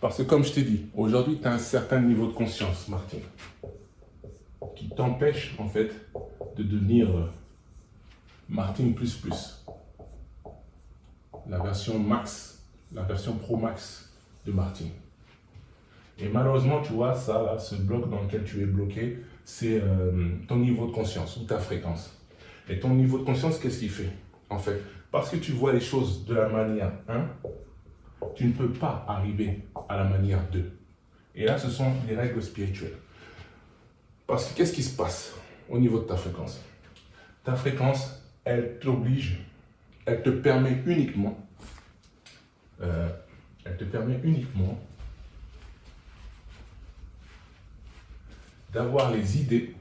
Parce que comme je t'ai dit, aujourd'hui, tu as un certain niveau de conscience, Martine, qui t'empêche en fait de devenir Martine plus plus. La version max, la version pro max de Martine. Et malheureusement, tu vois, ça, là, ce bloc dans lequel tu es bloqué, c'est ton niveau de conscience ou ta fréquence. Et ton niveau de conscience, qu'est-ce qu'il fait? En fait, parce que tu vois les choses de la manière 1, tu ne peux pas arriver à la manière 2. Et là, ce sont les règles spirituelles. Parce que qu'est-ce qui se passe au niveau de ta fréquence? Ta fréquence, elle t'oblige, elle te permet uniquement d'avoir les idées,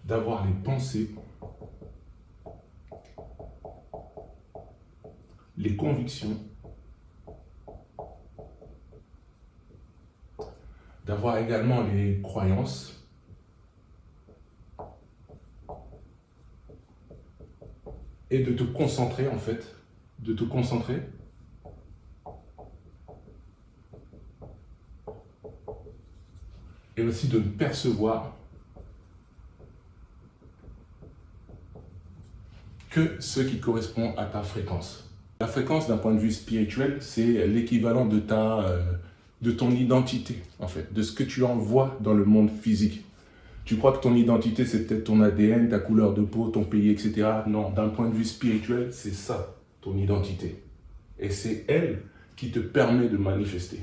d'avoir les pensées, les convictions, d'avoir également les croyances, et de te concentrer en fait, et aussi de ne percevoir que ce qui correspond à ta fréquence. La fréquence, d'un point de vue spirituel, c'est l'équivalent de ton identité, en fait, de ce que tu envoies dans le monde physique. Tu crois que ton identité, c'est peut-être ton ADN, ta couleur de peau, ton pays, etc. Non, d'un point de vue spirituel, c'est ça, ton identité. Et c'est elle qui te permet de manifester.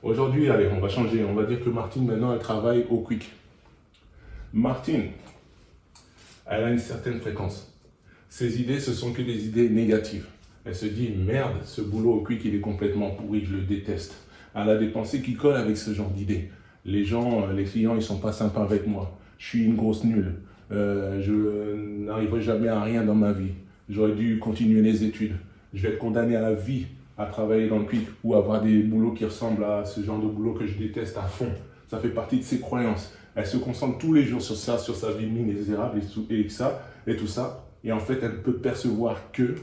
Aujourd'hui, allez, on va changer. On va dire que Martine, maintenant, elle travaille au Quick. Martine, elle a une certaine fréquence. Ses idées, ce sont que des idées négatives. Elle se dit, merde, ce boulot au Quick, il est complètement pourri, je le déteste. Elle a des pensées qui collent avec ce genre d'idées. Les gens, les clients, ils sont pas sympas avec moi. Je suis une grosse nulle. Je n'arriverai jamais à rien dans ma vie. J'aurais dû continuer les études. Je vais être condamné à la vie à travailler dans le Quick ou avoir des boulots qui ressemblent à ce genre de boulot que je déteste à fond. Ça fait partie de ses croyances. Elle se concentre tous les jours sur ça, sur sa vie misérable et tout ça. Et en fait, elle ne peut percevoir que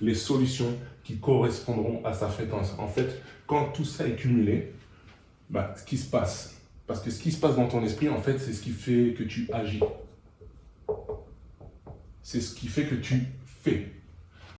les solutions qui correspondront à sa fréquence. En fait, quand tout ça est cumulé, ce qui se passe, parce que ce qui se passe dans ton esprit, en fait, c'est ce qui fait que tu agis. C'est ce qui fait que tu fais.